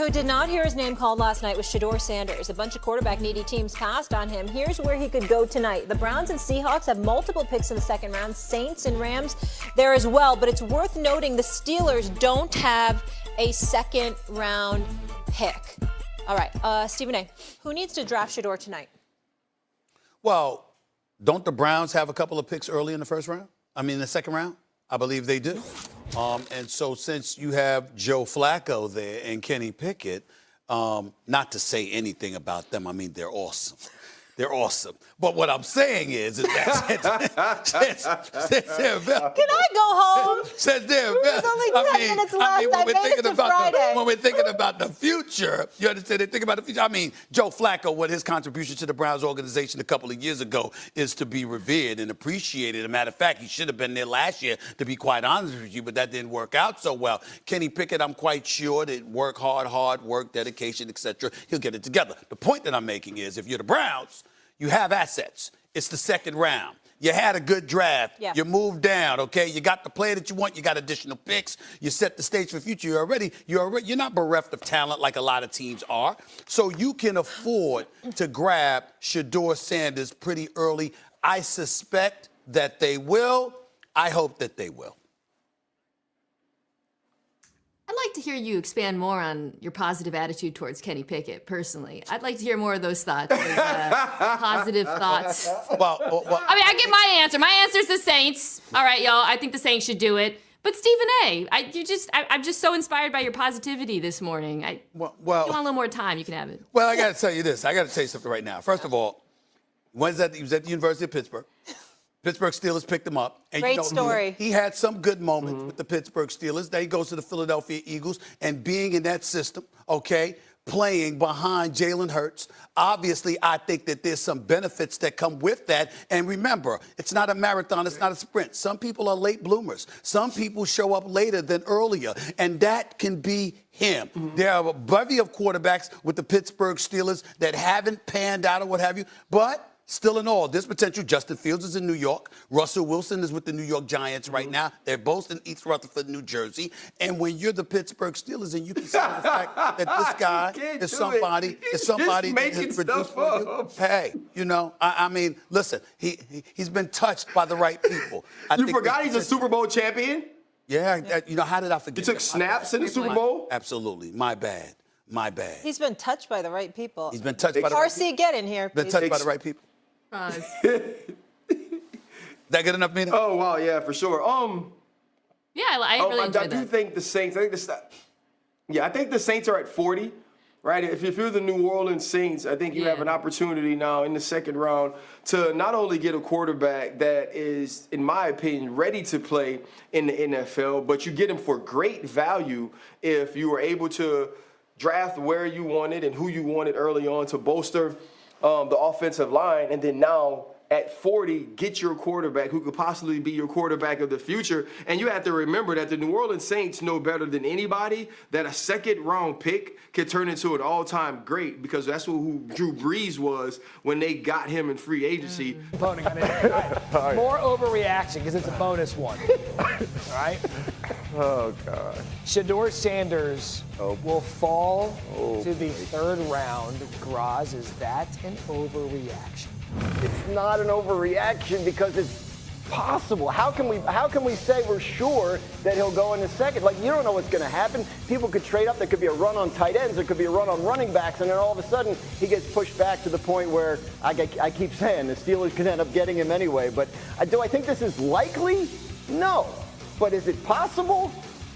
who did not hear his name called last night was Shedeur Sanders. A bunch of quarterback-needy teams passed on him. Here's where he could go tonight. The Browns and Seahawks have multiple picks in the second round. Saints and Rams there as well. But it's worth noting the Steelers don't have a second-round pick. All right, Stephen A., who needs to draft Shedeur tonight? Well, don't the Browns have a couple of picks early in the first round? The second round? I believe they do. And so since you have Joe Flacco there and Kenny Pickett, not to say anything about them, they're awesome. They're awesome. But what I'm saying is that since they're available. Can I go home? Since they're There's only 10 minutes left. I made it to Friday. When we're thinking about the future, you understand? They think about the future. Joe Flacco, what his contribution to the Browns organization a couple of years ago is to be revered and appreciated. As a matter of fact, he should have been there last year, to be quite honest with you, but that didn't work out so well. Kenny Pickett, I'm quite sure that hard work, dedication, etc., he'll get it together. The point that I'm making is if you're the Browns, you have assets. It's the second round. You had a good draft. Yeah. You moved down, okay? You got the player that you want. You got additional picks. You set the stage for the future. You're not bereft of talent like a lot of teams are. So you can afford to grab Shedeur Sanders pretty early. I suspect that they will. I hope that they will. I'd like to hear you expand more on your positive attitude towards Kenny Pickett, personally. I'd like to hear more of those thoughts, positive thoughts. Well, I get my answer. My answer is the Saints. All right, y'all, I think the Saints should do it. But Stephen A., I'm just so inspired by your positivity this morning. If you want a little more time, you can have it. Well, I got to tell you this. I got to tell you something right now. First of all, he was at the University of Pittsburgh. Pittsburgh Steelers picked him up. And Great story. He had some good moments with the Pittsburgh Steelers. Then he goes to the Philadelphia Eagles, and being in that system, okay, playing behind Jalen Hurts, obviously I think that there's some benefits that come with that. And remember, it's not a marathon, it's not a sprint. Some people are late bloomers. Some people show up later than earlier, and that can be him. There are a bevy of quarterbacks with the Pittsburgh Steelers that haven't panned out or what have you, but still in all, there's potential. Justin Fields is in New York. Russell Wilson is with the New York Giants right now. They're both in East Rutherford, New Jersey. And when you're the Pittsburgh Steelers and you consider the fact that this guy is somebody that has produced for you, hey, listen, he's been touched by the right people. You forgot he's a Super Bowl champion? Yeah, how did I forget? He took snaps in the Super Bowl? Absolutely. My bad. He's been touched by the right people. He's been touched by the right people. RC, get in here, please. Been touched by the right people. That good enough, Mina? Oh, wow, yeah, for sure. Yeah, I really enjoyed that. I do think the Saints, I think the Saints are at 40, right? If you're the New Orleans Saints, I think you have an opportunity now in the second round to not only get a quarterback that is, in my opinion, ready to play in the NFL, but you get him for great value if you were able to draft where you wanted and who you wanted early on to bolster the offensive line, and then now at 40, get your quarterback who could possibly be your quarterback of the future. And you have to remember that the New Orleans Saints know better than anybody that a second-round pick could turn into an all-time great, because that's who Drew Brees was when they got him in free agency. More overreaction because it's a bonus one. All right? Oh, God. Shedeur Sanders will fall to the third round. Graz, is that an overreaction? It's not an overreaction because it's possible. How can we say we're sure that he'll go in the second? Like, you don't know what's going to happen. People could trade up. There could be a run on tight ends. There could be a run on running backs. And then all of a sudden, he gets pushed back to the point where I keep saying the Steelers could end up getting him anyway. But do I think this is likely? No. But is it possible?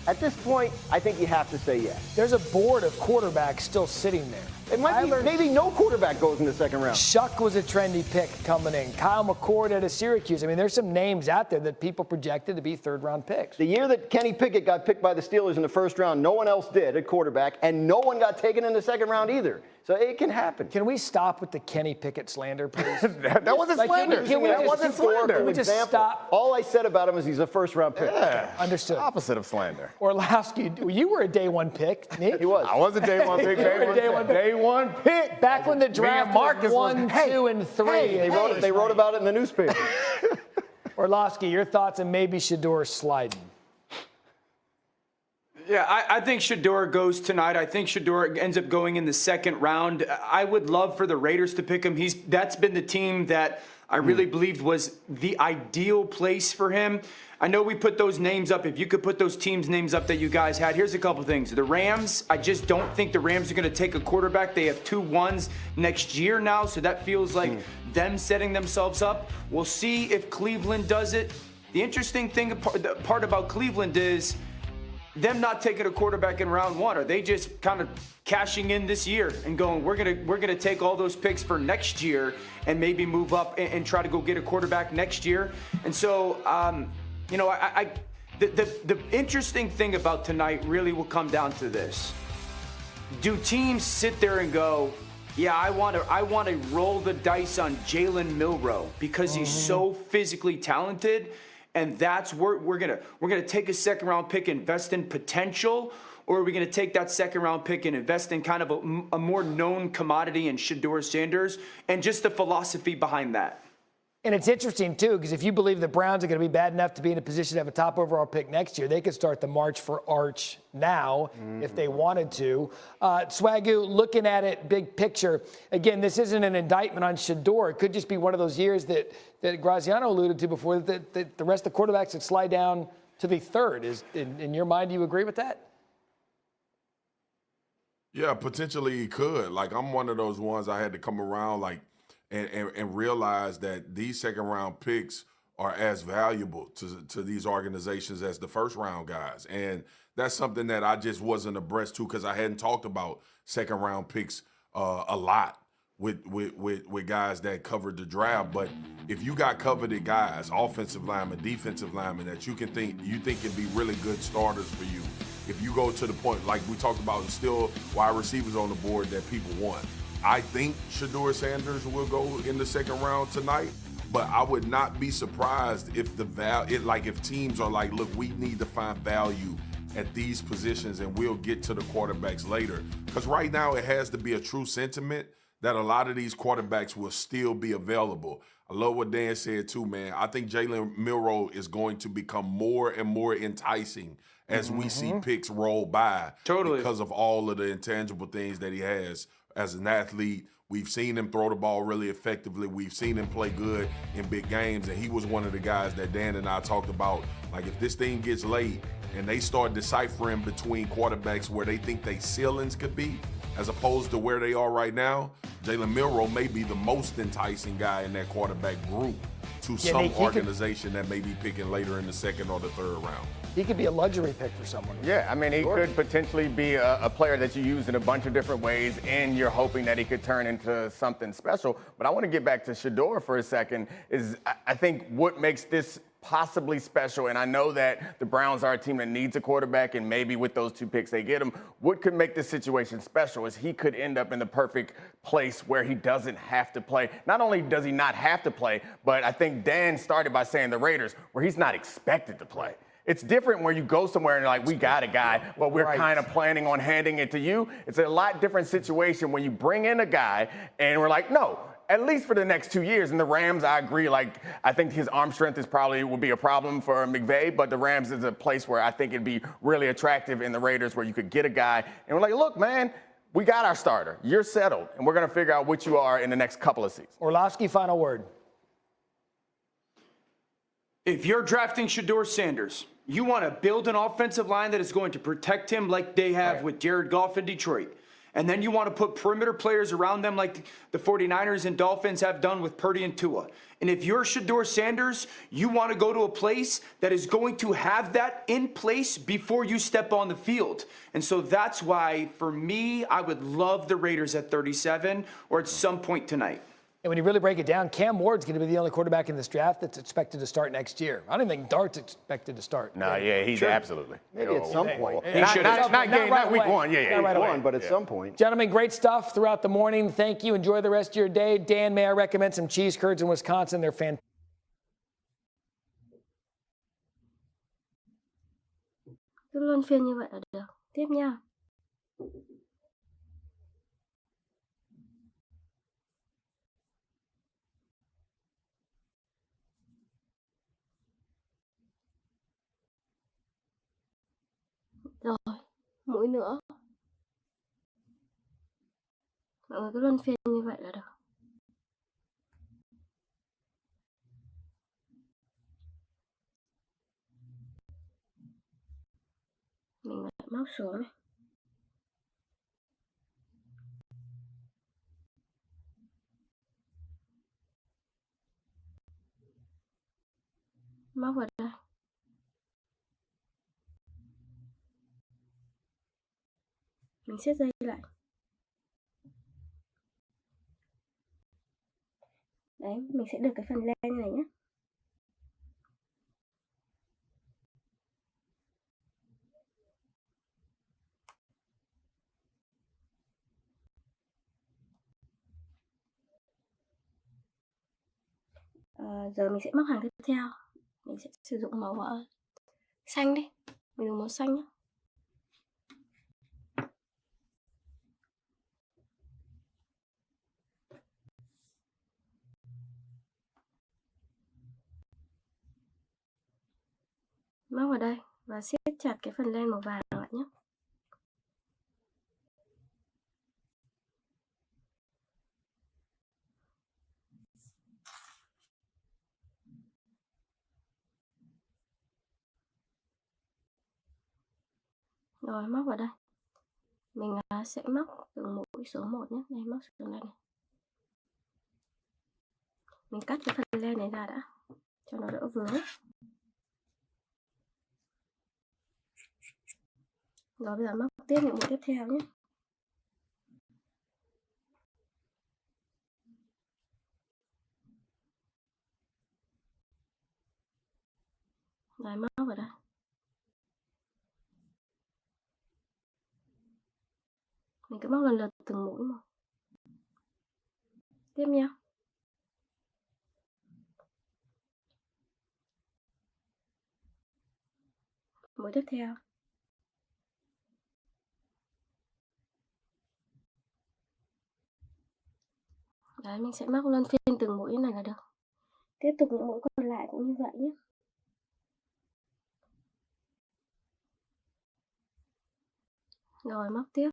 At this point, I think you have to say yes. There's a board of quarterbacks still sitting there. It might be maybe no quarterback goes in the second round. Shuck was a trendy pick coming in. Kyle McCord out of Syracuse. There's some names out there that people projected to be third-round picks. The year that Kenny Pickett got picked by the Steelers in the first round, no one else did at quarterback, and no one got taken in the second round either. So it can happen. Can we stop with the Kenny Pickett slander, please? that wasn't slander. That wasn't slander. Can we just stop? All I said about him is he's a first-round pick. Yeah, understood. Opposite of slander. Orlowski, you were a day one pick, Nick. He was. I was a day one pick. Day one pick. Back when the draft was 1, 2, and 3. Hey, they wrote about it in the newspaper. Orlowski, your thoughts on maybe Shedeur sliding? Yeah, I think Shedeur goes tonight. I think Shedeur ends up going in the second round. I would love for the Raiders to pick him. That's been the team that I really believed was the ideal place for him. I know we put those names up. If you could put those teams' names up that you guys had, here's a couple things. The Rams, I just don't think the Rams are going to take a quarterback. They have 2 1s next year now, so that feels like them setting themselves up. We'll see if Cleveland does it. The interesting thing, the part about Cleveland is them not taking a quarterback in round 1. Are they just kind of cashing in this year and going, we're gonna take all those picks for next year and maybe move up and try to go get a quarterback next year? And so, the interesting thing about tonight really will come down to this. Do teams sit there and go, yeah, I want to roll the dice on Jalen Milroe because he's so physically talented, and that's where we're gonna take a second round pick, invest in potential, or are we gonna take that second round pick and invest in kind of a more known commodity in Shedeur Sanders and just the philosophy behind that? And it's interesting, too, because if you believe the Browns are going to be bad enough to be in a position to have a top overall pick next year, they could start the march for Arch now if they wanted to. Swagoo, looking at it big picture, again, this isn't an indictment on Shedeur. It could just be one of those years that Graziano alluded to before, that the rest of the quarterbacks would slide down to the third. In your mind, do you agree with that? Yeah, potentially he could. Like, I'm one of those ones I had to come around, like, and realize that these second-round picks are as valuable to these organizations as the first-round guys. And that's something that I just wasn't abreast to because I hadn't talked about second-round picks a lot with guys that covered the draft. But if you got coveted guys, offensive linemen, defensive linemen, that you think can be really good starters for you, if you go to the point, like we talked about, still wide receivers on the board that people want. I think Shedeur Sanders will go in the second round tonight, but I would not be surprised if if teams are like, look, we need to find value at these positions and we'll get to the quarterbacks later. Because right now it has to be a true sentiment that a lot of these quarterbacks will still be available. I love what Dan said too, man. I think Jalen Milroe is going to become more and more enticing as we see picks roll by. Totally. Because of all of the intangible things that he has as an athlete. We've seen him throw the ball really effectively. We've seen him play good in big games, and he was one of the guys that Dan and I talked about. Like, if this thing gets late and they start deciphering between quarterbacks where they think they ceilings could be as opposed to where they are right now, Jalen Milroe may be the most enticing guy in that quarterback group to some organization that may be picking later in the second or the third round. He could be a luxury pick for someone. Yeah, I mean, he could potentially be a player that you use in a bunch of different ways, and you're hoping that he could turn into something special. But I want to get back to Shedeur for a second. I think what makes this possibly special, and I know that the Browns are a team that needs a quarterback, and maybe with those 2 picks they get him, what could make this situation special is he could end up in the perfect place where he doesn't have to play. Not only does he not have to play, but I think Dan started by saying the Raiders, where he's not expected to play. It's different where you go somewhere and you're like, we got a guy, but we're kind of planning on handing it to you. It's a lot different situation when you bring in a guy and we're like, no, at least for the next 2 years. And the Rams, I agree, like, I think his arm strength will be a problem for McVay, but the Rams is a place where I think it'd be really attractive in the Raiders where you could get a guy and we're like, look, man, we got our starter. You're settled, and we're going to figure out what you are in the next couple of seasons. Orlovsky, final word. If you're drafting Shedeur Sanders, you want to build an offensive line that is going to protect him like they have with Jared Goff in Detroit. And then you want to put perimeter players around them like the 49ers and Dolphins have done with Purdy and Tua. And if you're Shedeur Sanders, you want to go to a place that is going to have that in place before you step on the field. And so that's why, for me, I would love the Raiders at 37 or at some point tonight. And when you really break it down, Cam Ward's going to be the only quarterback in this draft that's expected to start next year. I don't even think Dart's expected to start. No, yeah, he's absolutely. Maybe at some point. Not week 1. Yeah, not right away, but at some point. Gentlemen, great stuff throughout the morning. Thank you. Enjoy the rest of your day. Dan, may I recommend some cheese curds in Wisconsin? They're fantastic. Cứ luân phiên như vậy là được. Tiếp nha. Rồi, mũi nữa. Mọi người cứ luân phiên như vậy là được. Mình lại móc xuống này. Móc vào đây. Mình siết dây lại. Đấy, mình sẽ được cái phần len như này nhé. Giờ mình sẽ móc hàng tiếp theo. Mình sẽ sử dụng màu xanh đi. Mình dùng màu xanh nhé. Móc vào đây và siết chặt cái phần len màu vàng lại nhé. Rồi móc vào đây. Mình sẽ móc từng mũi số 1 nhé. Đây, móc xuống đây này. Mình cắt cái phần len này ra đã cho nó đỡ vướng. Rồi bây giờ móc tiếp những mũi tiếp theo nhé. Rồi móc vào đây. Mình cứ móc lần lượt từng mũi một. Tiếp nhau. Mũi tiếp theo. Đấy, mình sẽ móc luân phiên từng mũi này là được. Tiếp tục những mũi còn lại cũng như vậy nhé. Rồi móc tiếp.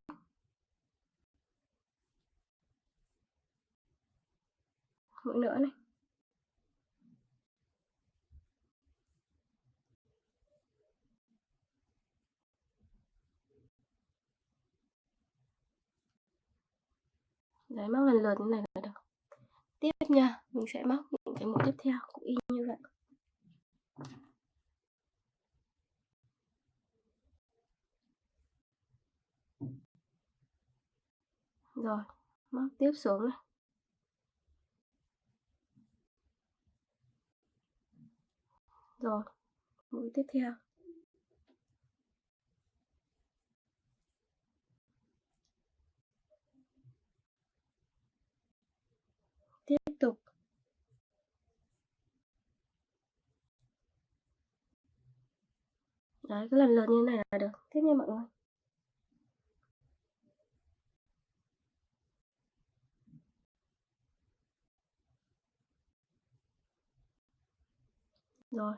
Mũi nữa này. Đấy, móc lần lượt như này là được. Tiếp nha, mình sẽ móc những cái mũi tiếp theo cũng y như vậy. Rồi, móc tiếp xuống này. Rồi, mũi tiếp theo. Tiếp tục. Đấy, cứ lần lượt như này là được. Tiếp nha mọi người. Rồi,